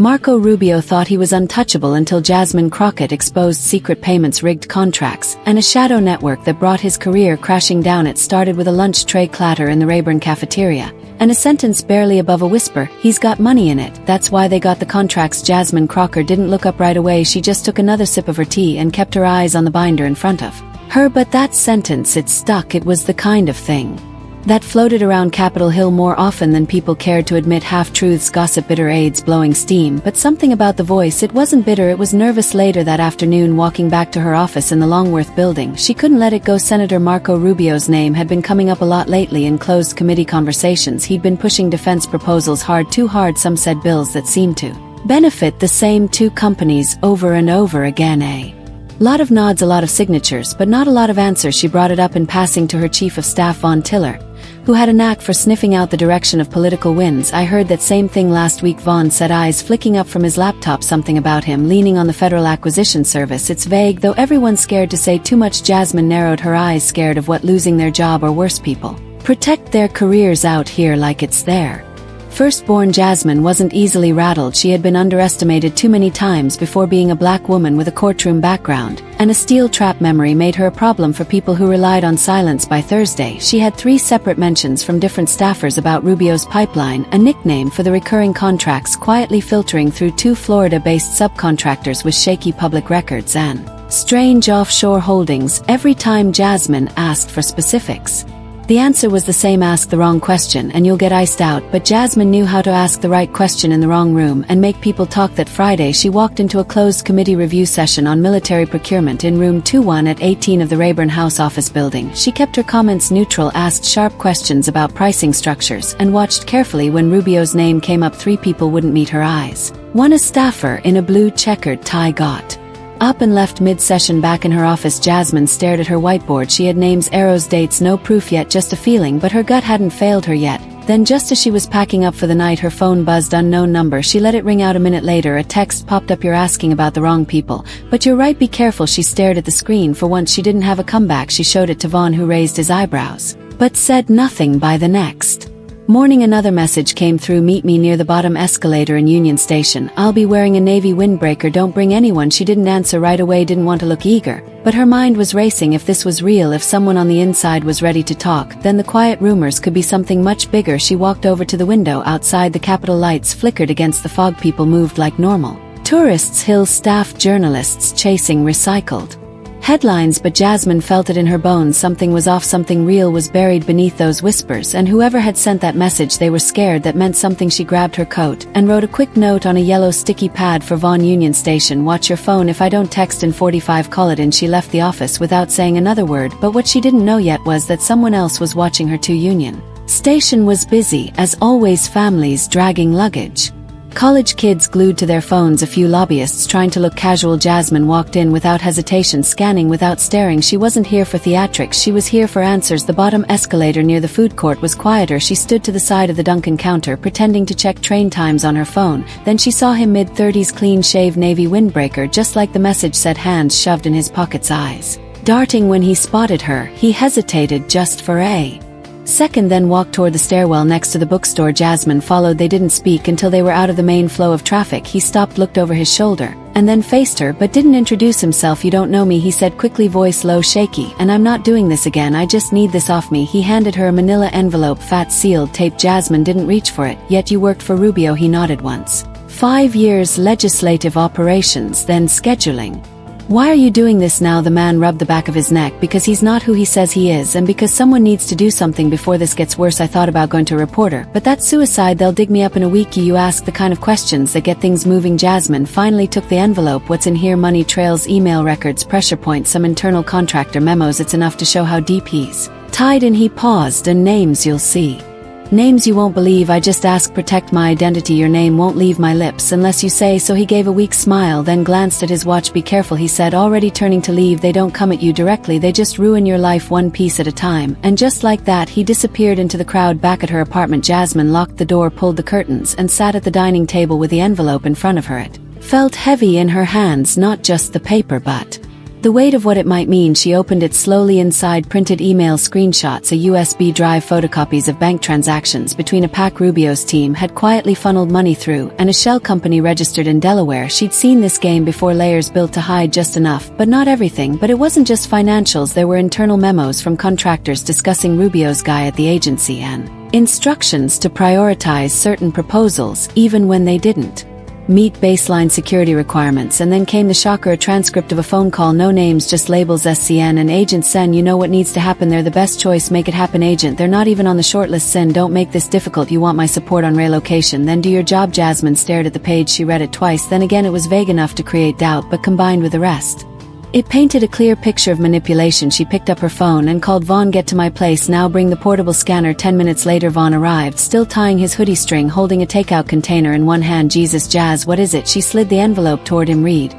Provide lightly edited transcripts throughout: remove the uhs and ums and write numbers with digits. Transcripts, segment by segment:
Marco Rubio thought he was untouchable until Jasmine Crockett exposed secret payments, rigged contracts, and a shadow network that brought his career crashing down. It started with a lunch tray clatter in the Rayburn cafeteria, and a sentence barely above a whisper, "He's got money in it, that's why they got the contracts." Jasmine Crockett didn't look up right away. She just took another sip of her tea and kept her eyes on the binder in front of her. But that sentence, it stuck. It was the kind of thing that floated around Capitol Hill more often than people cared to admit. Half-truths, gossip, bitter aides blowing steam, but something about the voice, it wasn't bitter, it was nervous. Later that afternoon, walking back to her office in the Longworth building, she couldn't let it go. Senator Marco Rubio's name had been coming up a lot lately in closed committee conversations. He'd been pushing defense proposals hard, too hard. Some said bills that seemed to benefit the same two companies over and over again. A lot of nods, a lot of signatures, but not a lot of answers. She brought it up in passing to her chief of staff, Vaughn Tiller, who had a knack for sniffing out the direction of political winds. "I heard that same thing last week," Vaughn said, eyes flicking up from his laptop. "Something about him leaning on the Federal Acquisition Service. It's vague, though everyone's scared to say too much." Jasmine narrowed her eyes. "Scared of what? Losing their job, or worse, people protect their careers out here like it's their firstborn?" Jasmine wasn't easily rattled. She had been underestimated too many times before. Being a black woman with a courtroom background and a steel trap memory made her a problem for people who relied on silence. By Thursday, she had 3 separate mentions from different staffers about Rubio's pipeline, a nickname for the recurring contracts quietly filtering through 2 Florida-based subcontractors with shaky public records and strange offshore holdings. Every time Jasmine asked for specifics, the answer was the same: ask the wrong question and you'll get iced out. But Jasmine knew how to ask the right question in the wrong room and make people talk. That Friday, she walked into a closed committee review session on military procurement in room 21 at 18 of the Rayburn House office building. She kept her comments neutral, asked sharp questions about pricing structures, and watched carefully when Rubio's name came up. 3 people wouldn't meet her eyes. One, a staffer in a blue checkered tie, got up and left mid-session. Back in her office, Jasmine stared at her whiteboard. She had names, arrows, dates, no proof yet, just a feeling, but her gut hadn't failed her yet. Then just as she was packing up for the night, her phone buzzed. Unknown number. She let it ring out. A minute later, a text popped up. "You're asking about the wrong people. But you're right, be careful." She stared at the screen. For once she didn't have a comeback. She showed it to Vaughn, who raised his eyebrows, but said nothing. By the next morning, another message came through: "Meet me near the bottom escalator in Union Station. I'll be wearing a navy windbreaker. Don't bring anyone." She didn't answer right away, didn't want to look eager, but her mind was racing. If this was real, if someone on the inside was ready to talk, then the quiet rumors could be something much bigger. She walked over to the window outside. The Capitol lights flickered against the fog. People moved like normal tourists, Hill staff, journalists chasing recycled headlines. But Jasmine felt it in her bones. Something was off. Something real was buried beneath those whispers, and whoever had sent that message, they were scared. That meant something. She grabbed her coat and wrote a quick note on a yellow sticky pad for Vaughn: "Union Station, watch your phone. If I don't text in 45, call it in." She left the office without saying another word, but what she didn't know yet was that someone else was watching her too. Union Station was busy, as always, families dragging luggage, college kids glued to their phones, a few lobbyists trying to look casual. Jasmine walked in without hesitation, scanning without staring. She wasn't here for theatrics, she was here for answers. The bottom escalator near the food court was quieter. She stood to the side of the Dunkin' counter, pretending to check train times on her phone. Then she saw him, mid-30s, clean-shaved, navy windbreaker, just like the message said, hands shoved in his pockets, eyes darting. When he spotted her, he hesitated just for a second, then walked toward the stairwell next to the bookstore. Jasmine followed. They didn't speak until they were out of the main flow of traffic. He stopped, looked over his shoulder, and then faced her, but didn't introduce himself. "You don't know me," he said quickly, voice low, shaky. "And I'm not doing this again. I just need this off me." He handed her a manila envelope, fat, sealed, taped. Jasmine didn't reach for it. "Yet you worked for Rubio." He nodded once. 5 years, legislative operations, then scheduling. "Why are you doing this now?" The man rubbed the back of his neck. "Because he's not who he says he is, and because someone needs to do something before this gets worse. I thought about going to a reporter, but that's suicide. They'll dig me up in a week." You ask the kind of questions that get things moving. Jasmine finally took the envelope. "What's in here?" "Money trails, email records, pressure points, some internal contractor memos. It's enough to show how deep he's tied in." He paused. "And names, you'll see. Names you won't believe. I just ask, protect my identity. Your name won't leave my lips unless you say so." He gave a weak smile, then glanced at his watch. "Be careful," he said, already turning to leave. "They don't come at you directly, they just ruin your life one piece at a time." And just like that, he disappeared into the crowd back at her apartment. Jasmine locked the door, pulled the curtains, and sat at the dining table with the envelope in front of her. It felt heavy in her hands, not just the paper but The weight of what it might mean. She opened it slowly. Inside, printed email screenshots, a USB drive, photocopies of bank transactions between a PAC Rubio's team had quietly funneled money through, and a shell company registered in Delaware. She'd seen this game before, layers built to hide just enough, but not everything. But it wasn't just financials. There were internal memos from contractors discussing Rubio's guy at the agency and instructions to prioritize certain proposals, even when they didn't meet baseline security requirements. And then came the shocker, a transcript of a phone call, no names, just labels, SCN and Agent Sen. You know what needs to happen. They're the best choice. Make it happen, Agent. They're not even on the shortlist. Sen, don't make this difficult. You want my support on relocation, then do your job. Jasmine stared at the page. She read it twice. Then again, it was vague enough to create doubt, but combined with the rest, it painted a clear picture of manipulation. She picked up her phone and called Vaughn. Get to my place now. Bring the portable scanner. 10 minutes later, Vaughn arrived, still tying his hoodie string, holding a takeout container in one hand. Jesus, Jazz, what is it? She slid the envelope toward him. Read.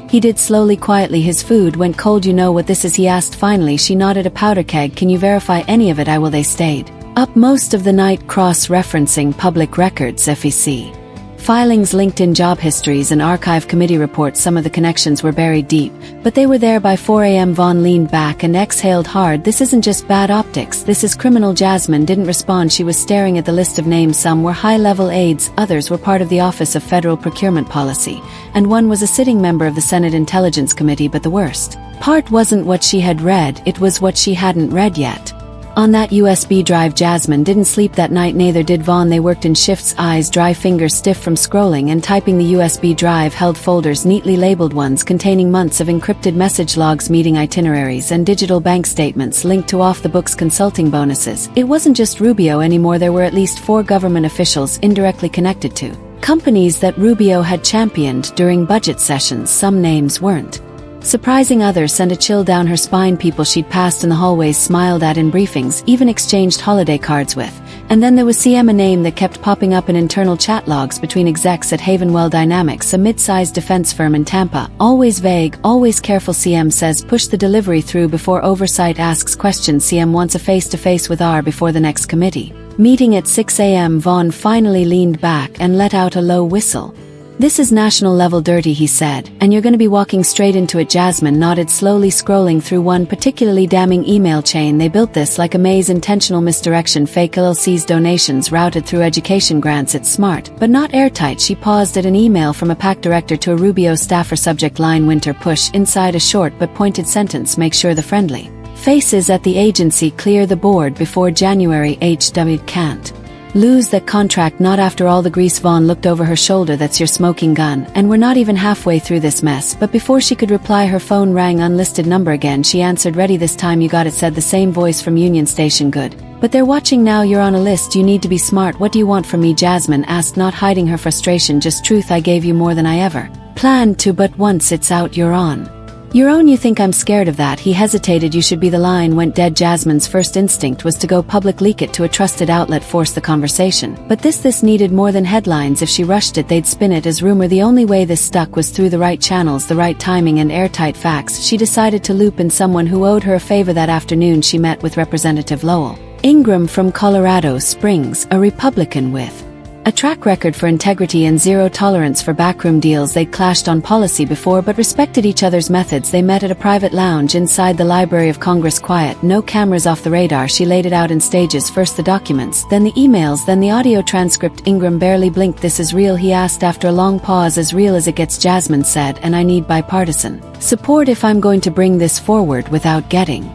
He did, slowly, quietly. His food went cold. You know what this is? He asked finally. She nodded. A powder keg. Can you verify any of it? I will. They stayed up most of the night, cross-referencing public records, FEC filings, LinkedIn job histories, and archive committee reports. Some of the connections were buried deep, but they were there. By 4 a.m. Vaughn leaned back and exhaled hard. This isn't just bad optics, this is criminal. Jasmine didn't respond. She was staring at the list of names. Some were high-level aides, others were part of the Office of Federal Procurement Policy, and one was a sitting member of the Senate Intelligence Committee. But the worst part wasn't what she had read, it was what she hadn't read yet. On that USB drive, Jasmine didn't sleep that night, neither did Vaughn. They worked in shifts, eyes dry, fingers stiff from scrolling and typing. The USB drive held folders, neatly labeled ones containing months of encrypted message logs, meeting itineraries, and digital bank statements linked to off-the-books consulting bonuses. It wasn't just Rubio anymore. There were at least 4 government officials indirectly connected to companies that Rubio had championed during budget sessions. Some names weren't surprising, others sent a chill down her spine. People she'd passed in the hallways, smiled at in briefings, even exchanged holiday cards with. And then there was CM, a name that kept popping up in internal chat logs between execs at Havenwell Dynamics, a mid-sized defense firm in Tampa. Always vague, always careful. CM says push the delivery through before oversight asks questions. CM wants a face-to-face with R before the next committee meeting at 6 a.m. Vaughn finally leaned back and let out a low whistle. This is national level dirty, he said, and you're gonna be walking straight into it. Jasmine nodded, slowly scrolling through one particularly damning email chain. They built this like a maze, intentional misdirection, fake LLC's donations routed through education grants. It's smart, but not airtight. She paused at an email from a PAC director to a Rubio staffer. Subject line winter push. Inside, a short but pointed sentence: make sure the friendly faces at the agency clear the board before January. HW can't lose that contract, not after all the grease. Vaughn looked over her shoulder. That's your smoking gun, and we're not even halfway through this mess. But before she could reply, her phone rang. Unlisted number again. She answered. Ready this time? You got it, said the same voice from Union Station. Good, but they're watching now. You're on a list. You need to be smart. What do you want from me? Jasmine asked, not hiding her frustration. Just truth. I gave you more than I ever planned to, but once it's out, you're on your own. You think I'm scared of that? He hesitated. You should be. The line went dead. Jasmine's first instinct was to go public, leak it to a trusted outlet, force the conversation. But this needed more than headlines. If she rushed it, they'd spin it as rumor. The only way this stuck was through the right channels, the right timing, and airtight facts. She decided to loop in someone who owed her a favor. That afternoon she met with Representative Lowell Ingram from Colorado Springs, a Republican with a track record for integrity and zero tolerance for backroom deals. They'd clashed on policy before, but respected each other's methods. They met at a private lounge inside the Library of Congress. Quiet, no cameras, off the radar. She laid it out in stages. First the documents, then the emails, then the audio transcript. Ingram barely blinked. This is real? He asked after a long pause. As real as it gets, Jasmine said, and I need bipartisan support if I'm going to bring this forward without getting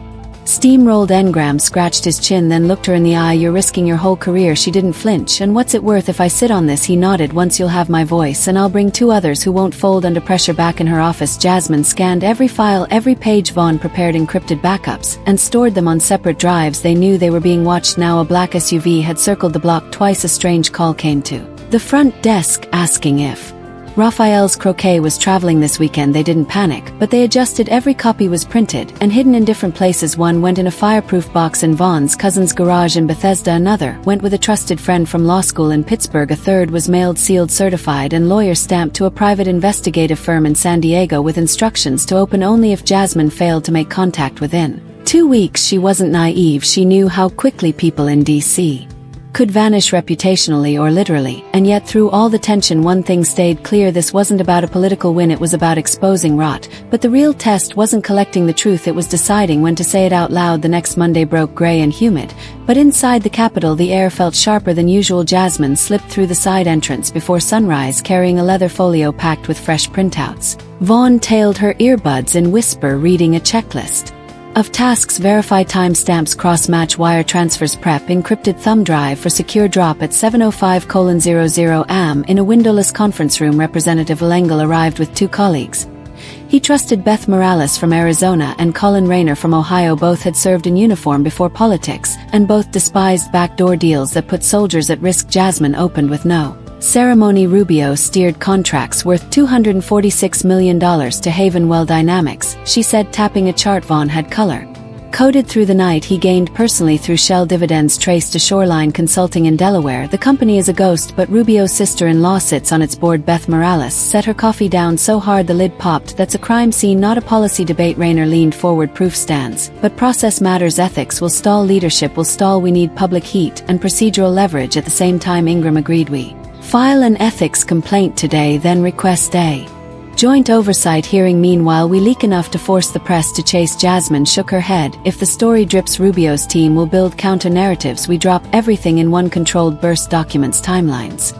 steamrolled. Ingram scratched his chin, then looked her in the eye. You're risking your whole career. She didn't flinch. And what's it worth if I sit on this? He nodded. Once you'll have my voice, and I'll bring 2 others who won't fold under pressure. Back in her office, Jasmine scanned every file, every page. Vaughn prepared encrypted backups and stored them on separate drives. They knew they were being watched now. A black SUV had circled the block twice. A strange call came to the front desk asking if Raphael's croquet was traveling this weekend. They didn't panic, but they adjusted. Every copy was printed and hidden in different places. One went in a fireproof box in Vaughn's cousin's garage in Bethesda. Another went with a trusted friend from law school in Pittsburgh. A third was mailed, sealed, certified, and lawyer stamped to a private investigative firm in San Diego with instructions to open only if Jasmine failed to make contact within 2 weeks. She wasn't naive. She knew how quickly people in D.C. could vanish reputationally or literally, and yet through all the tension one thing stayed clear: this wasn't about a political win, it was about exposing rot. But the real test wasn't collecting the truth, it was deciding when to say it out loud. The next Monday broke gray and humid, but inside the Capitol the air felt sharper than usual. Jasmine slipped through the side entrance before sunrise carrying a leather folio packed with fresh printouts. Vaughn tailed her earbuds in whisper, reading a checklist of tasks: verify timestamps, cross-match wire transfers, prep encrypted thumb drive for secure drop at 7:05:00 am. In a windowless conference room, Representative Lengel arrived with 2 colleagues. He trusted Beth Morales from Arizona and Colin Rayner from Ohio. Both had served in uniform before politics, and both despised backdoor deals that put soldiers at risk. Jasmine opened with no ceremony. Rubio steered contracts worth $246 million to Havenwell Dynamics, she said, tapping a chart. Vaughn had color coded through the night he gained personally through Shell dividends traced to Shoreline Consulting in Delaware. The company is a ghost, but Rubio's sister-in-law sits on its board. Beth Morales set her coffee down so hard the lid popped. That's a crime scene, not a policy debate. Rayner leaned forward. Proof stands, but process matters. Ethics will stall, leadership will stall. We need public heat and procedural leverage at the same time. Ingram agreed. We file an ethics complaint today, then request a joint oversight hearing. Meanwhile, we leak enough to force the press to chase. Jasmine shook her head. If the story drips, Rubio's team will build counter-narratives. We drop everything in one controlled burst: documents, timelines.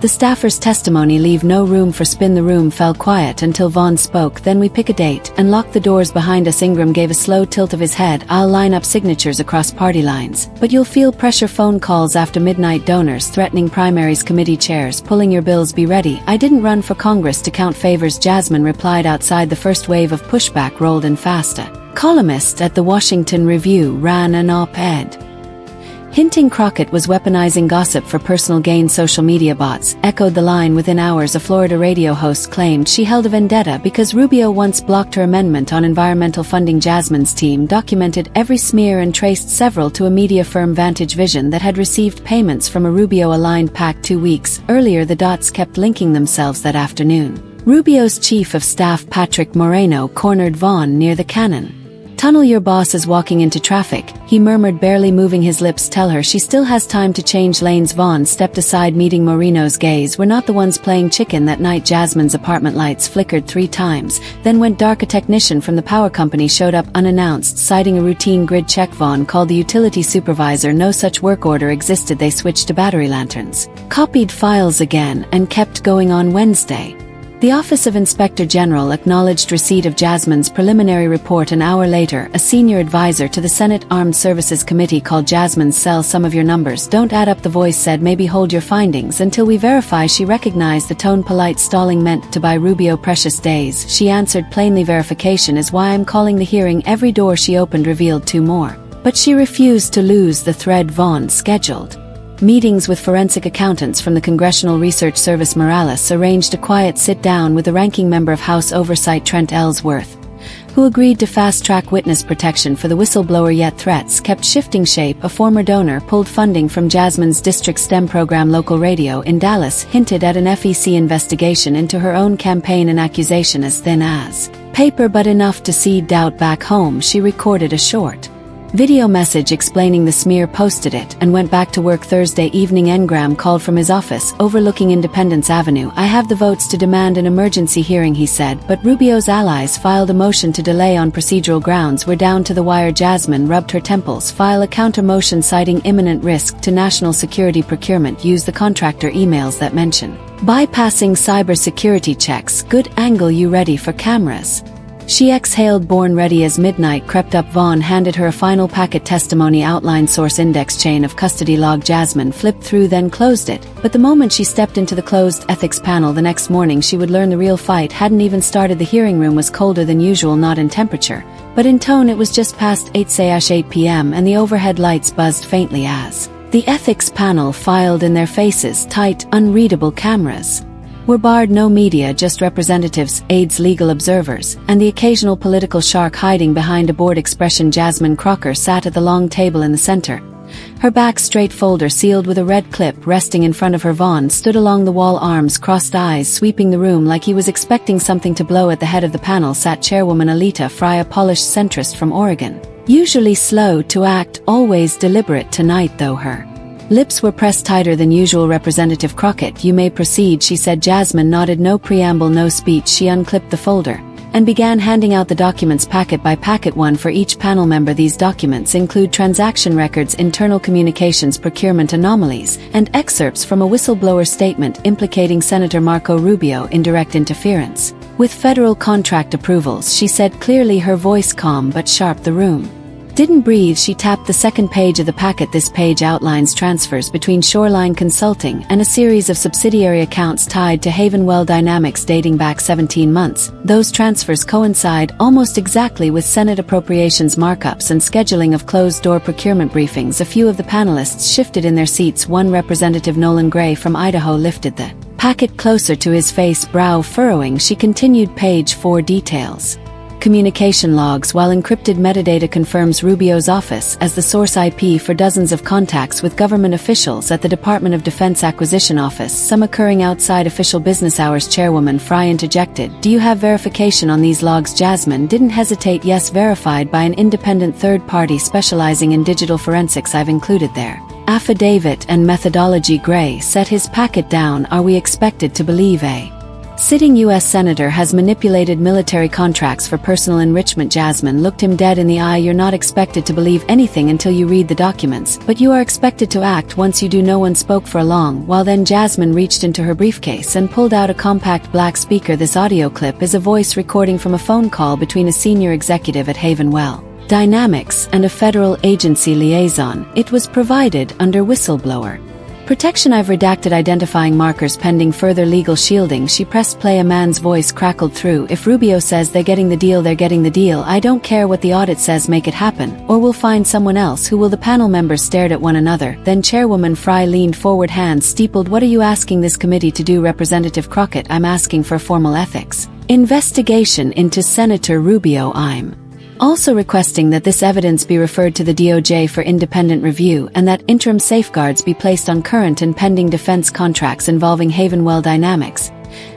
The staffer's testimony leave no room for spin. The room fell quiet until Vaughn spoke. Then we pick a date and lock the doors behind us. Ingram gave a slow tilt of his head. I'll line up signatures across party lines, but you'll feel pressure: phone calls after midnight, donors threatening primaries, committee chairs pulling your bills. Be ready. I didn't run for Congress to count favors, Jasmine replied. Outside, the first wave of pushback rolled in fast. A columnist at the Washington Review ran an op-ed hinting Crockett was weaponizing gossip for personal gain. Social media bots echoed the line. Within hours, a Florida radio host claimed she held a vendetta because Rubio once blocked her amendment on environmental funding. Jasmine's team documented every smear and traced several to a media firm, Vantage Vision, that had received payments from a Rubio-aligned PAC 2 weeks earlier. The dots kept linking themselves that afternoon. Rubio's chief of staff, Patrick Moreno, cornered Vaughn near the Cannon Tunnel. Your boss is walking into traffic, he murmured, barely moving his lips. Tell her she still has time to change lanes. Vaughn stepped aside, meeting Moreno's gaze. We're not the ones playing chicken. That night, Jasmine's apartment lights flickered 3 times, then went dark. A technician from the power company showed up unannounced, citing a routine grid check. Vaughn called the utility supervisor. No such work order existed. They switched to battery lanterns, copied files again, and kept going. On Wednesday, the Office of Inspector General acknowledged receipt of Jasmine's preliminary report. An hour later, a senior advisor to the Senate Armed Services Committee called Jasmine's cell. Some of your numbers don't add up, the voice said. Maybe hold your findings until we verify. She recognized the tone. Polite stalling meant to buy Rubio precious days, she answered plainly. Verification is why I'm calling the hearing. Every door she opened revealed 2 more. But she refused to lose the thread. Vaughn scheduled meetings with forensic accountants from the Congressional Research Service. Morales arranged a quiet sit-down with the ranking member of House Oversight, Trent Ellsworth, who agreed to fast-track witness protection for the whistleblower. Yet threats kept shifting shape. A former donor pulled funding from Jasmine's district STEM program. Local radio in Dallas hinted at an FEC investigation into her own campaign, an accusation as thin as paper but enough to seed doubt. Back home, she recorded a short video message explaining the smear, posted it, and went back to work. Thursday evening, Engram called from his office overlooking Independence Avenue. I have the votes to demand an emergency hearing, he said, but Rubio's allies filed a motion to delay on procedural grounds. We're down to the wire. Jasmine rubbed her temples. File a counter motion citing imminent risk to national security. Procurement use the contractor emails that mention bypassing cybersecurity checks. Good angle. You ready for cameras? She exhaled, born ready. As midnight crept up, Vaughn handed her a final packet. Testimony outline, source, index, chain of custody log. Jasmine flipped through, then closed it. But the moment she stepped into the closed ethics panel the next morning, she would learn the real fight hadn't even started. The hearing room was colder than usual, not in temperature, but in tone. It was just past 8 p.m. and the overhead lights buzzed faintly as the ethics panel filed in. Their faces, tight, unreadable cameras, were barred. No media, just representatives, aides, legal observers, and the occasional political shark hiding behind a bored expression. Jasmine Crockett sat at the long table in the center, her back straight, folder sealed with a red clip resting in front of her. Vaughn stood along the wall, arms crossed, eyes sweeping the room like he was expecting something to blow. At the head of the panel sat Chairwoman Alita Fry, a polished centrist from Oregon. Usually slow to act, always deliberate. Tonight, though, her Lips were pressed tighter than usual. Representative Crockett, you may proceed, she said. Jasmine nodded. No preamble, no speech. She unclipped the folder and began handing out the documents packet by packet, one for each panel member. These documents include transaction records, internal communications, procurement anomalies, and excerpts from a whistleblower statement implicating Senator Marco Rubio in direct interference with federal contract approvals, she said clearly, her voice calm but sharp. The room didn't breathe. She tapped the second page of the packet. This page outlines transfers between Shoreline Consulting and a series of subsidiary accounts tied to Havenwell Dynamics dating back 17 months. Those transfers coincide almost exactly with Senate appropriations markups and scheduling of closed-door procurement briefings. A few of the panelists shifted in their seats. One Representative Nolan Gray from Idaho lifted the packet closer to his face, brow furrowing. She continued. Page 4 details communication logs. While encrypted metadata confirms Rubio's office as the source IP for dozens of contacts with government officials at the Department of Defense Acquisition Office, some occurring outside official business hours. Chairwoman Fry interjected, do you have verification on these logs? Jasmine didn't hesitate. Yes, verified by an independent third party specializing in digital forensics. I've included their affidavit and methodology. Gray set his packet down. Are we expected to believe a sitting U.S. Senator has manipulated military contracts for personal enrichment? Jasmine looked him dead in the eye. You're not expected to believe anything until you read the documents, but you are expected to act once you do. No one spoke for a long while. Then Jasmine reached into her briefcase and pulled out a compact black speaker. This audio clip is a voice recording from a phone call between a senior executive at Havenwell Dynamics and a federal agency liaison. It was provided under whistleblower protection. I've redacted identifying markers pending further legal shielding. She pressed play. A man's voice crackled through. If Rubio says they're getting the deal, they're getting the deal. I don't care what the audit says. Make it happen, or we'll find someone else who will. The panel members stared at one another. Then Chairwoman Fry leaned forward, hands steepled. What are you asking this committee to do? Representative Crockett, I'm asking for a formal ethics investigation into Senator Rubio. I'm also requesting that this evidence be referred to the DOJ for independent review and that interim safeguards be placed on current and pending defense contracts involving Havenwell Dynamics.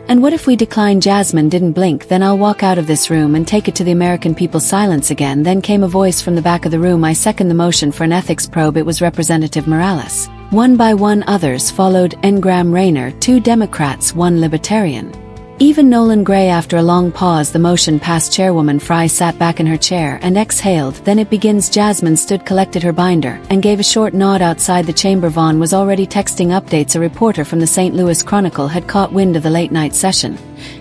And what if we decline? Jasmine didn't blink. Then I'll walk out of this room and take it to the American people. Silence again. Then came a voice from the back of the room. I second the motion for an ethics probe. It was Representative Morales. One by one others followed. Engram Rayner, 2 Democrats, 1 Libertarian. Even Nolan Gray. After a long pause, the motion passed. Chairwoman Fry sat back in her chair and exhaled. Then it begins. Jasmine stood, collected her binder, and gave a short nod. Outside the chamber, Vaughn was already texting updates. A reporter from the St. Louis Chronicle had caught wind of the late-night session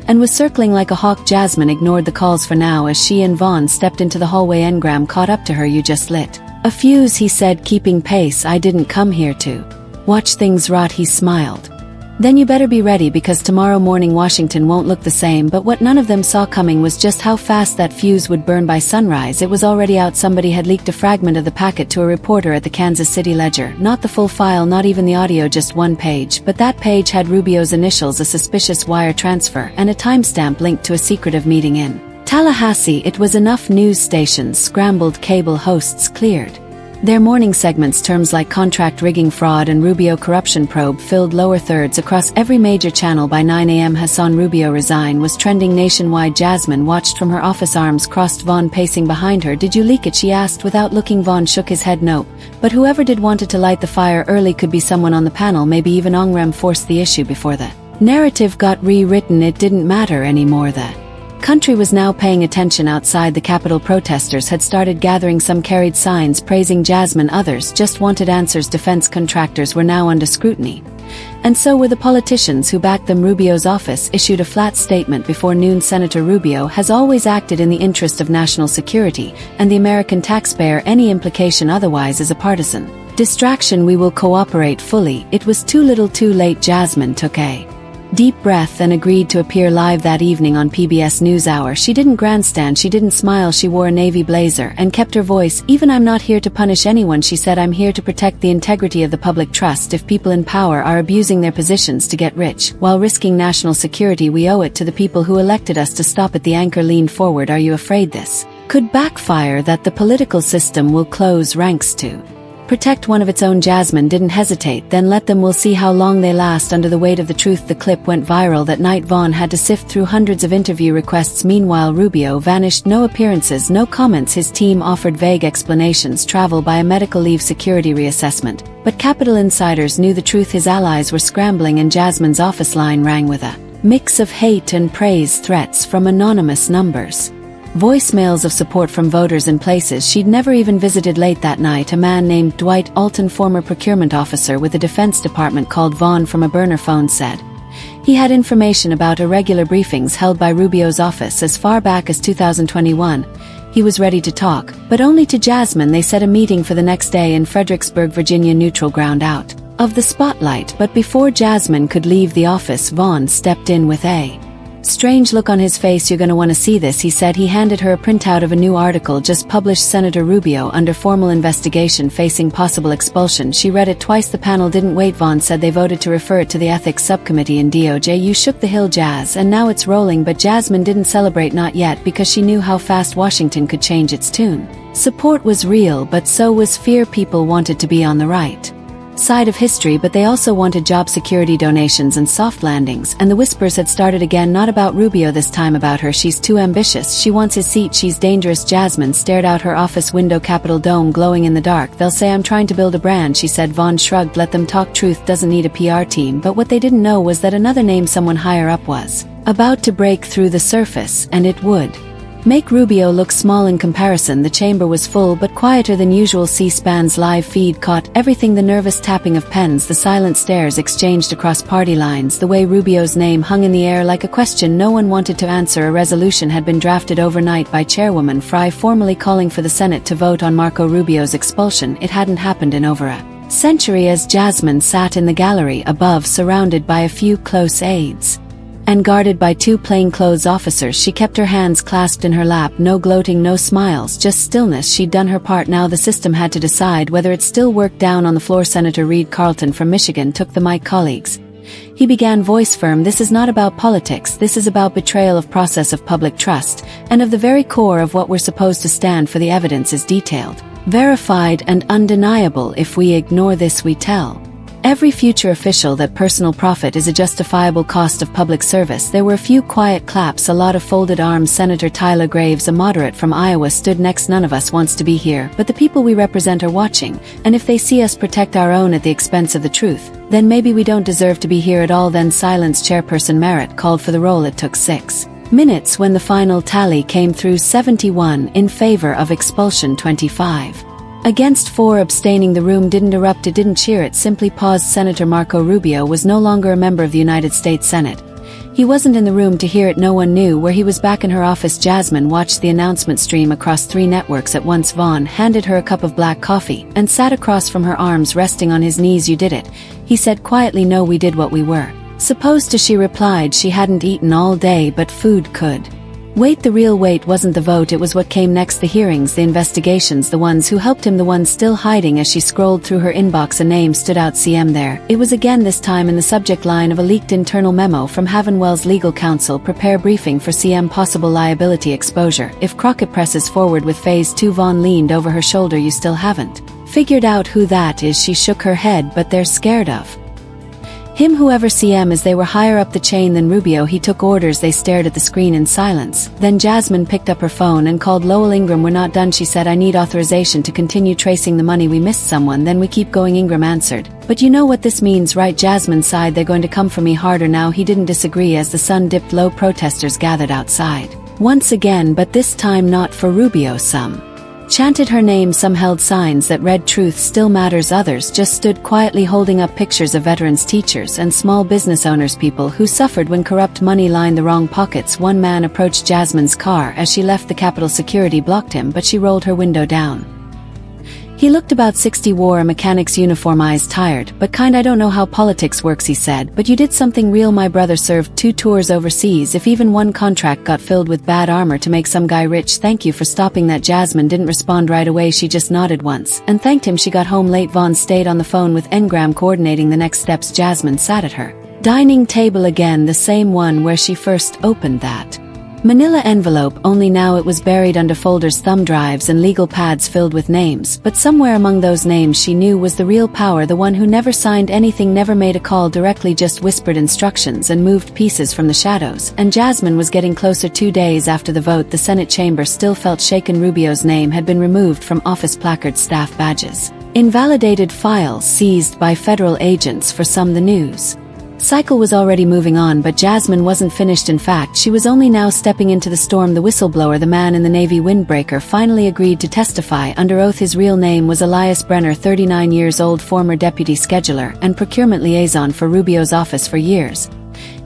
and was circling like a hawk. Jasmine ignored the calls for now as she and Vaughn stepped into the hallway. Engram caught up to her. You just lit a fuse, he said, keeping pace. I didn't come here to watch things rot. He smiled. Then you better be ready, because tomorrow morning Washington won't look the same. But what none of them saw coming was just how fast that fuse would burn. By sunrise it was already out. Somebody had leaked a fragment of the packet to a reporter at the Kansas City Ledger. Not the full file, not even the audio, just one page. But that page had Rubio's initials, a suspicious wire transfer, and a timestamp linked to a secretive meeting in Tallahassee. It was enough. News stations scrambled, cable hosts cleared their morning segments. Terms like contract rigging, fraud, and Rubio corruption probe filled lower thirds across every major channel. By 9 a.m. Hassan Rubio resign was trending nationwide. Jasmine watched from her office, arms crossed. Vaughn pacing behind her. Did you leak it? She asked without looking. Vaughn shook his head. No, but whoever did wanted to light the fire early. Could be someone on the panel, maybe even Ongrem. Forced the issue before the narrative got rewritten. It didn't matter anymore. The country was now paying attention. Outside the Capitol, protesters had started gathering. Some carried signs praising Jasmine, others just wanted answers. Defense contractors were now under scrutiny, and so were the politicians who backed them. Rubio's office issued a flat statement before noon. Senator Rubio has always acted in the interest of national security and the American taxpayer. Any implication otherwise is a partisan distraction. We will cooperate fully. It was too little too late. Jasmine took a deep breath and agreed to appear live that evening on PBS NewsHour. She didn't grandstand, she didn't smile. She wore a navy blazer and kept her voice even. I'm not here to punish anyone, she said. I'm here to protect the integrity of the public trust. If people in power are abusing their positions to get rich while risking national security, we owe it to the people who elected us to stop it. The anchor leaned forward. Are you afraid this could backfire, that the political system will close ranks to Protect one of its own. Jasmine didn't hesitate. Then let them. We'll see how long they last under the weight of the truth. The clip went viral that night. Vaughn had to sift through hundreds of interview requests. Meanwhile, Rubio vanished. No appearances, no comments. His team offered vague explanations. Travel by a medical leave, security reassessment. But Capital insiders knew the truth. His allies were scrambling and Jasmine's office line rang with a mix of hate and praise, threats from anonymous numbers, voicemails of support from voters in places she'd never even visited. Late that night, a man named Dwight Alton, former procurement officer with the Defense Department, called Vaughn from a burner phone. Said he had information about irregular briefings held by Rubio's office as far back as 2021. He was ready to talk, but only to Jasmine. They set a meeting for the next day in Fredericksburg, Virginia, neutral ground, out of the spotlight. But before Jasmine could leave the office, Vaughn stepped in with a strange look on his face. "You're gonna want to see this," he said. He handed her a printout of a new article just published. Senator Rubio under formal investigation, facing possible expulsion. She read it twice. The panel didn't wait. Vaughn said they voted to refer it to the ethics subcommittee in DOJ. "You shook the hill, Jazz, and now it's rolling." But Jasmine didn't celebrate, not yet, because she knew how fast Washington could change its tune. Support was real, but so was fear. People wanted to be on the right side of history, but they also wanted job security, donations, and soft landings. And the whispers had started again. Not about Rubio this time, about her. "She's too ambitious. She wants his seat. She's dangerous." Jasmine stared out her office window. Capitol dome glowing in the dark. "They'll say I'm trying to build a brand," she said. Vaughn shrugged. "Let them talk. Truth doesn't need a PR team." But what they didn't know was that another name, someone higher up, was about to break through the surface, and it would make Rubio look small in comparison. The chamber was full, but quieter than usual. C-SPAN's live feed caught everything: the nervous tapping of pens, the silent stares exchanged across party lines, the way Rubio's name hung in the air like a question no one wanted to answer. A resolution had been drafted overnight by Chairwoman Fry, formally calling for the Senate to vote on Marco Rubio's expulsion. It hadn't happened in over a century. As Jasmine sat in the gallery above, surrounded by a few close aides and guarded by two plainclothes officers, she kept her hands clasped in her lap. No gloating, no smiles, just stillness. She'd done her part. Now the system had to decide whether it still worked. Down on the floor, Senator Reed Carlton from Michigan took the mic. "Colleagues," he began, voice firm, "this is not about politics. This is about betrayal of process, of public trust, and of the very core of what we're supposed to stand for. The evidence is detailed, verified, and undeniable. If we ignore this, we tell every future official that personal profit is a justifiable cost of public service." There were a few quiet claps, a lot of folded arms. Senator Tyler Graves, a moderate from Iowa, stood next. "None of us wants to be here, but the people we represent are watching, and if they see us protect our own at the expense of the truth, then maybe we don't deserve to be here at all." Then silence. Chairperson Merritt called for the roll. It took 6 minutes when the final tally came through: 71 in favor of expulsion, 25 against, 4 abstaining. The room didn't erupt, it didn't cheer, it simply paused. Senator Marco Rubio was no longer a member of the United States Senate. He wasn't in the room to hear it. No one knew where he was. Back in her office, Jasmine watched the announcement stream across 3 networks at once. Vaughn handed her a cup of black coffee and sat across from her, arms resting on his knees. "You did it," he said quietly. "No, we did what we were supposed to," she replied. She hadn't eaten all day, but food could wait. The real weight wasn't the vote, it was what came next: the hearings, the investigations, the ones who helped him, the ones still hiding. As she scrolled through her inbox, a name stood out: CM. There it was again, this time in the subject line of a leaked internal memo from Havenwell's legal counsel: "Prepare briefing for CM, possible liability exposure if Crockett presses forward with phase 2. Vaughn leaned over her shoulder. "You still haven't figured out who that is?" She shook her head. "But they're scared of him, whoever CM is." They were higher up the chain than Rubio. He took orders. They stared at the screen in silence. Then Jasmine picked up her phone and called Lowell Ingram. "We're not done," she said. "I need authorization to continue tracing the money. We missed someone, then we keep going." Ingram answered. "But you know what this means, right?" Jasmine sighed. "They're going to come for me harder now." He didn't disagree. As the sun dipped low, protesters gathered outside once again, but this time not for Rubio. Some chanted her name, some held signs that read "Truth still matters." Others just stood quietly holding up pictures of veterans, teachers, and small business owners, people who suffered when corrupt money lined the wrong pockets. One man approached Jasmine's car as she left. The Capitol security blocked him, but she rolled her window down. He looked about 60, wore a mechanic's uniform, eyes tired, but kind. "I don't know how politics works," he said, "but you did something real. My brother served 2 tours overseas. If even one contract got filled with bad armor to make some guy rich, thank you for stopping that." Jasmine didn't respond right away. She just nodded once and thanked him. She got home late. Vaughn stayed on the phone with Engram, coordinating the next steps. Jasmine sat at her dining table again, the same one where she first opened that Manila envelope, only now it was buried under folders, thumb drives and legal pads filled with names, but somewhere among those names she knew was the real power, the one who never signed anything, never made a call directly, just whispered instructions and moved pieces from the shadows. And Jasmine was getting closer. 2 days after the vote, the Senate chamber still felt shaken. Rubio's name had been removed from office placards, staff badges, invalidated files seized by federal agents. For some, the news cycle was already moving on, but Jasmine wasn't finished. In fact, she was only now stepping into the storm. The whistleblower, the man in the Navy windbreaker, finally agreed to testify under oath. His real name was Elias Brenner, 39 years old, former deputy scheduler and procurement liaison for Rubio's office for years.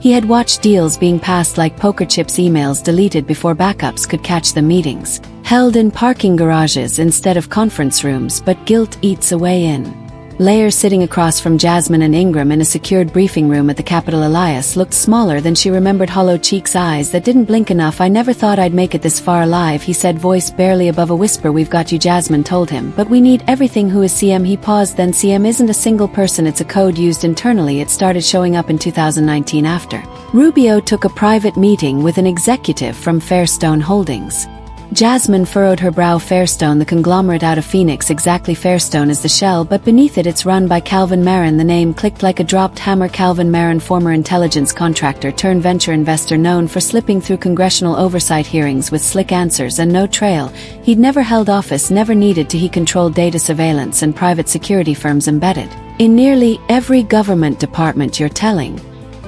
He had watched deals being passed like poker chips, emails deleted before backups could catch them, meetings held in parking garages instead of conference rooms. But guilt eats away in layers. Sitting across from Jasmine and Ingram in a secured briefing room at the Capitol, Elias looked smaller than she remembered, hollow cheeks, eyes that didn't blink enough. "I never thought I'd make it this far alive," he said, voice barely above a whisper. "We've got you," Jasmine told him, "but we need everything." "Who is CM?" He paused. "Then CM isn't a single person, it's a code used internally. It started showing up in 2019 after Rubio took a private meeting with an executive from Fairstone Holdings." Jasmine furrowed her brow. Fairstone, the conglomerate out of Phoenix. Exactly, Fairstone is the shell, but beneath it it's run by Calvin Marin. The name clicked like a dropped hammer. Calvin Marin, former intelligence contractor turned venture investor, known for slipping through congressional oversight hearings with slick answers and no trail. He'd never held office, never needed to. He controlled data surveillance and private security firms embedded in nearly every government department. "You're telling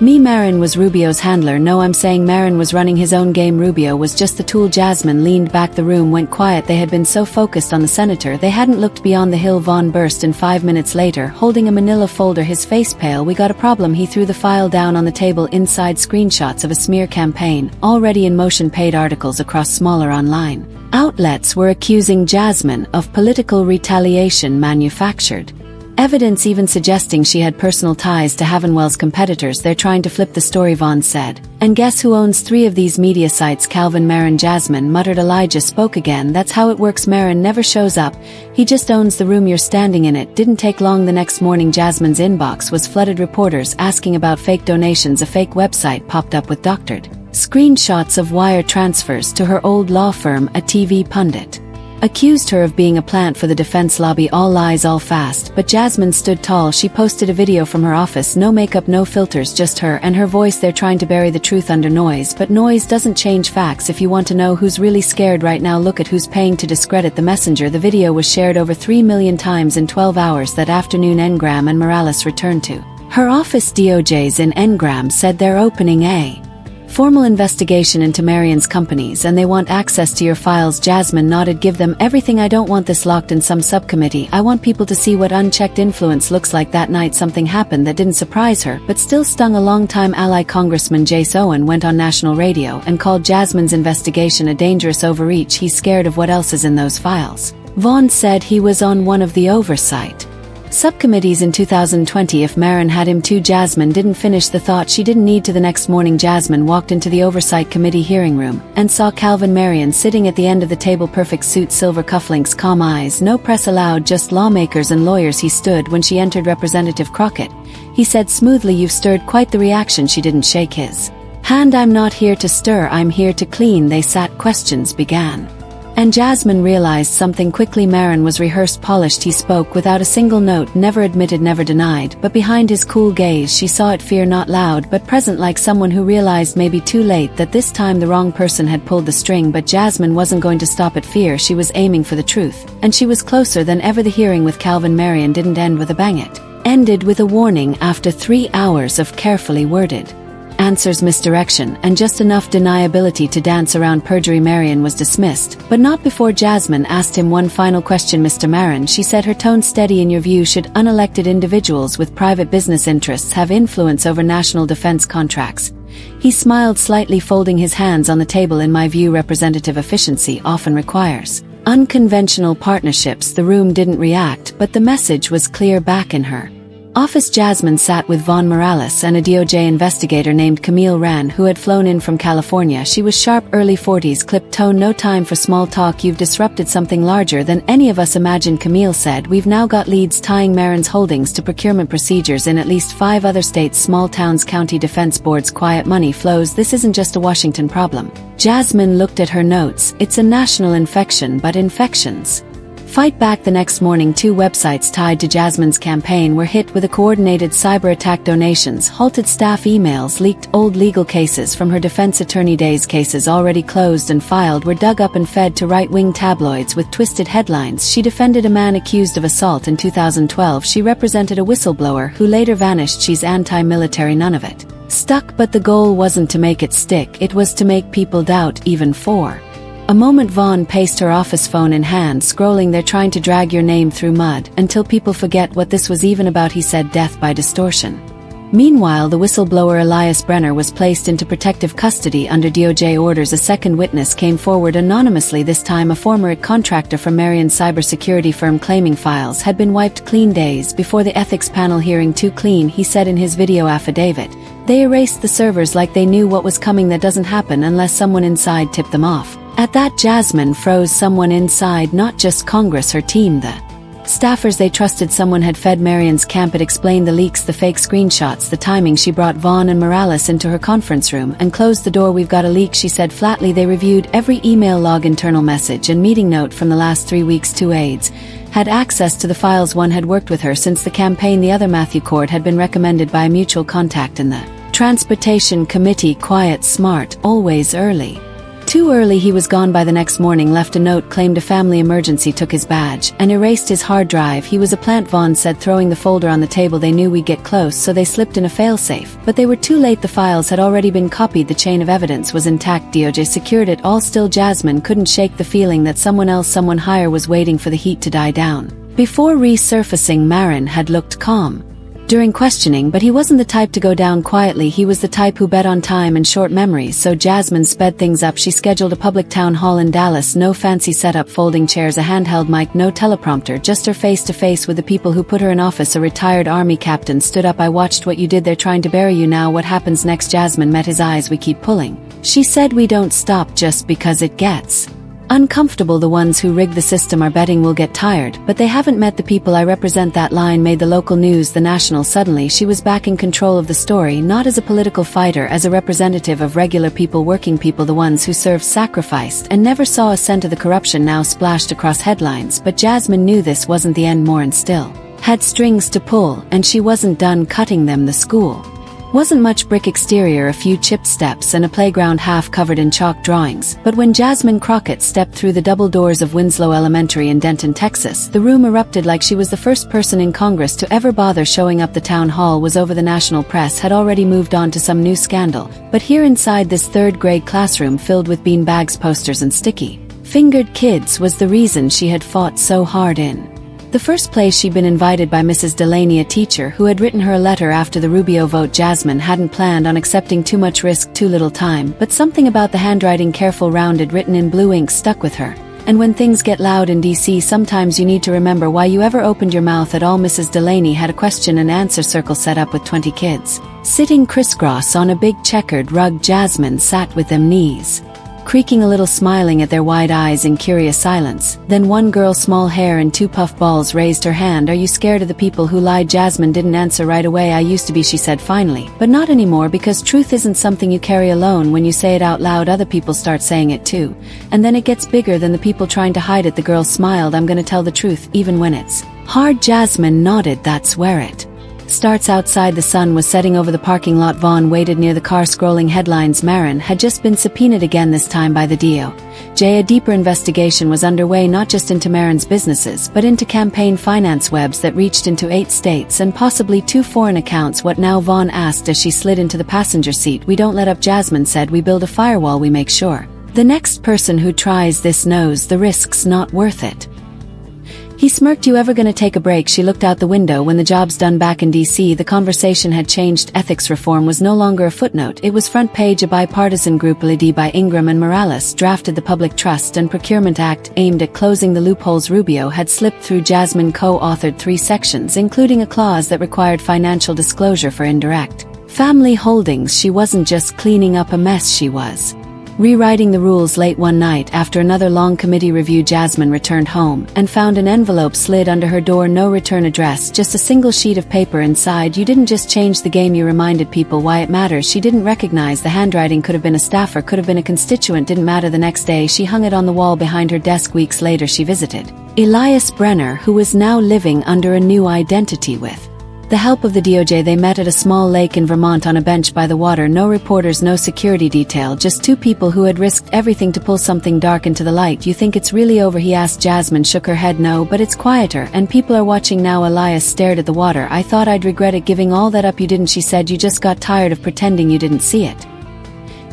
me Marin was Rubio's handler?" "No, I'm saying Marin was running his own game. Rubio was just the tool." Jasmine leaned back. The room went quiet. They had been so focused on the senator they hadn't looked beyond the hill. Vaughn burst in 5 minutes later, holding a manila folder, his face pale. "We got a problem." He threw the file down on the table. Inside, screenshots of a smear campaign already in motion. Paid articles across smaller online outlets were accusing Jasmine of political retaliation, manufactured evidence even suggesting she had personal ties to Havenwell's competitors. "They're trying to flip the story," Vaughn said. "And guess who owns 3 of these media sites?" "Calvin Marin," Jasmine muttered. Elijah spoke again. "That's how it works. Marin never shows up. He just owns the room you're standing in." It didn't take long. The next morning, Jasmine's inbox was flooded. Reporters asking about fake donations. A fake website popped up with doctored screenshots of wire transfers to her old law firm. A TV pundit accused her of being a plant for the defense lobby. All lies, all fast. But Jasmine stood tall. She posted a video from her office. No makeup, no filters, just her and her voice. "They're trying to bury the truth under noise, but noise doesn't change facts. If you want to know who's really scared right now, look at who's paying to discredit the messenger." The video was shared over 3 million times in 12 hours that afternoon. Engram and Morales returned to her office. DOJ's in Engram said they're opening a formal investigation into Marion's companies and they want access to your files. Jasmine nodded. "Give them everything. I don't want this locked in some subcommittee. I want people to see what unchecked influence looks like." That night something happened that didn't surprise her, but still stung. A longtime ally, Congressman Jace Owen, went on national radio and called Jasmine's investigation a dangerous overreach. "He's scared of what else is in those files." Vaughn said he was on one of the oversight subcommittees in 2020. If Marin had him too. Jasmine didn't finish the thought. She didn't need to. The next morning, Jasmine walked into the oversight committee hearing room and saw Calvin Marin sitting at the end of the table. Perfect suit, silver cufflinks, calm eyes. "No press allowed, just lawmakers and lawyers." He stood when she entered. "Representative Crockett," he said smoothly, "you've stirred quite the reaction." She didn't shake his hand. "I'm not here to stir, I'm here to clean." They sat. Questions began. And Jasmine realized something quickly. Marin was rehearsed, polished. He spoke without a single note, never admitted, never denied. But behind his cool gaze she saw it, fear, not loud but present, like someone who realized maybe too late that this time the wrong person had pulled the string. But Jasmine wasn't going to stop at fear. She was aiming for the truth. And she was closer than ever. The hearing with Calvin Marin didn't end with a bang. It ended with a warning. After 3 hours of carefully worded answers, misdirection, and just enough deniability to dance around perjury, Marion was dismissed, but not before Jasmine asked him one final question. "Mr. Marin," she said, her tone steady, "in your view, should unelected individuals with private business interests have influence over national defense contracts?" He smiled slightly, folding his hands on the table. "In my view, representative efficiency often requires unconventional partnerships." The room didn't react, but the message was clear back in her Office Jasmine sat with Vaughn Morales and a DOJ investigator named Camille Ran who had flown in from California. She was sharp, early 40s, clipped tone, no time for small talk. You've disrupted something larger than any of us imagined, Camille said. We've now got leads tying Marin's holdings to procurement procedures in at least 5 other states, small towns, county defense boards, quiet money flows. This isn't just a Washington problem. Jasmine looked at her notes. It's a national infection, but infections fight back. The next morning, 2 websites tied to Jasmine's campaign were hit with a coordinated cyber attack. Donations halted, staff emails leaked, old legal cases from her defense attorney days, cases already closed and filed, were dug up and fed to right-wing tabloids with twisted headlines. She defended a man accused of assault in 2012. She represented a whistleblower who later vanished. She's anti-military. None of it stuck, but the goal wasn't to make it stick, it was to make people doubt even for a moment. Vaughn paced, her office phone in hand, scrolling. They're trying to drag your name through mud until people forget what this was even about, he said. Death by distortion. Meanwhile, the whistleblower Elias Brenner was placed into protective custody under DOJ orders. A second witness came forward anonymously, this time a former contractor from Marion's cybersecurity firm, claiming files had been wiped clean days before the ethics panel hearing. Too clean, he said in his video affidavit. They erased the servers like they knew what was coming. That doesn't happen unless someone inside tipped them off. At that, Jasmine froze. Someone inside, not just Congress, her team, the staffers they trusted. Someone had fed Marion's camp. It explained the leaks, the fake screenshots, the timing. She brought Vaughn and Morales into her conference room and closed the door. We've got a leak, she said flatly. They reviewed every email log, internal message and meeting note from the last 3 weeks. 2 aides had access to the files. One had worked with her since the campaign. The other, Matthew Cord, had been recommended by a mutual contact in the Transportation Committee. Quiet, smart, always early. Too early. He was gone by the next morning, left a note, claimed a family emergency, took his badge, and erased his hard drive. He was a plant, Vaughn said, throwing the folder on the table. They knew we'd get close, so they slipped in a failsafe. But they were too late. The files had already been copied. The chain of evidence was intact. DOJ secured it all. Still, Jasmine couldn't shake the feeling that someone else, someone higher, was waiting for the heat to die down. Before resurfacing, Marin had looked calm during questioning, but he wasn't the type to go down quietly. He was the type who bet on time and short memories, so Jasmine sped things up. She scheduled a public town hall in Dallas. No fancy setup, folding chairs, a handheld mic, no teleprompter, just her face-to-face with the people who put her in office. A retired army captain stood up. I watched what you did. They're trying to bury you now. What happens next? Jasmine met his eyes. We keep pulling. She said, we don't stop just because it gets uncomfortable. The ones who rig the system are betting we'll get tired, but they haven't met the people I represent. That line made the local news, the national. Suddenly she was back in control of the story, not as a political fighter, as a representative of regular people, working people, the ones who served, sacrificed, and never saw a cent of the corruption now splashed across headlines. But Jasmine knew this wasn't the end. Morin still had strings to pull, and she wasn't done cutting them. The school wasn't much. Brick exterior, a few chipped steps, and a playground half covered in chalk drawings. But when Jasmine Crockett stepped through the double doors of Winslow Elementary in Denton, Texas, the room erupted like she was the first person in Congress to ever bother showing up. The town hall was over. The national press had already moved on to some new scandal. But here inside this third-grade classroom filled with bean bags, posters, and sticky-fingered kids was the reason she had fought so hard in the first place. She'd been invited by Mrs. Delaney, a teacher who had written her a letter after the Rubio vote. Jasmine hadn't planned on accepting too much risk, too little time, but something about the handwriting, careful, rounded, written in blue ink, stuck with her. And when things get loud in DC, sometimes you need to remember why you ever opened your mouth at all. Mrs. Delaney had a question and answer circle set up with 20 kids sitting crisscross on a big checkered rug. Jasmine sat with them, knees creaking a little, smiling at their wide eyes in curious silence. Then one girl, small hair and 2 puff balls, raised her hand. Are you scared of the people who lied? Jasmine didn't answer right away. I used to be, she said finally, but not anymore, because truth isn't something you carry alone. When you say it out loud, other people start saying it too. And then it gets bigger than the people trying to hide it. The girl smiled. I'm gonna tell the truth, even when it's hard. Jasmine nodded. That's where it starts. Outside, the sun was setting over the parking lot. Vaughn waited near the car, scrolling headlines. Marin had just been subpoenaed again, this time by the DOJ. A deeper investigation was underway, not just into Marin's businesses, but into campaign finance webs that reached into 8 states and possibly 2 foreign accounts. What now? Vaughn asked as she slid into the passenger seat. We don't let up, Jasmine said. We build a firewall. We make sure the next person who tries this knows the risk's not worth it. He smirked. You ever gonna take a break? She looked out the window. When the job's done back in DC, the conversation had changed. Ethics reform was no longer a footnote, it was front page. A bipartisan group led by Ingram and Morales drafted the Public Trust and Procurement Act aimed at closing the loopholes. Rubio had slipped through. Jasmine co-authored 3 sections, including a clause that required financial disclosure for indirect family holdings. She wasn't just cleaning up a mess, she was rewriting the rules. Late one night, after another long committee review, Jasmine returned home and found an envelope slid under her door. No return address, just a single sheet of paper inside. You didn't just change the game, you reminded people why it matters. She didn't recognize the handwriting. Could have been a staffer, could have been a constituent, didn't matter. The next day she hung it on the wall behind her desk. Weeks later she visited Elias Brenner, who was now living under a new identity. With the help of the DOJ, they met at a small lake in Vermont on a bench by the water. No reporters, no security detail, just 2 people who had risked everything to pull something dark into the light. You think it's really over? He asked. Jasmine shook her head. No, but it's quieter, and people are watching now. Elias stared at the water. I thought I'd regret it, giving all that up. You didn't, she said. You just got tired of pretending you didn't see it.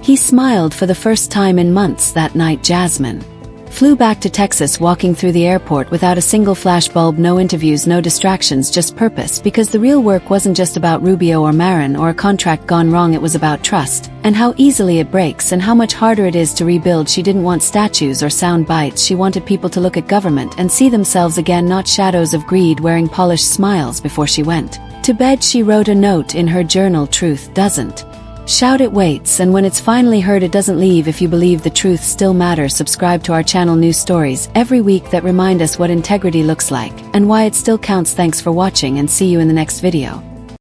He smiled for the first time in months. That night Jasmine flew back to Texas, walking through the airport without a single flashbulb, no interviews, no distractions, just purpose. Because the real work wasn't just about Rubio or Marin or a contract gone wrong, it was about trust, and how easily it breaks and how much harder it is to rebuild. She didn't want statues or sound bites, she wanted people to look at government and see themselves again, not shadows of greed wearing polished smiles. Before she went to bed she wrote a note in her journal: truth doesn't shout, it waits, and when it's finally heard it doesn't leave. If you believe the truth still matters, subscribe to our channel. News stories every week that remind us what integrity looks like and why it still counts. Thanks for watching, and see you in the next video.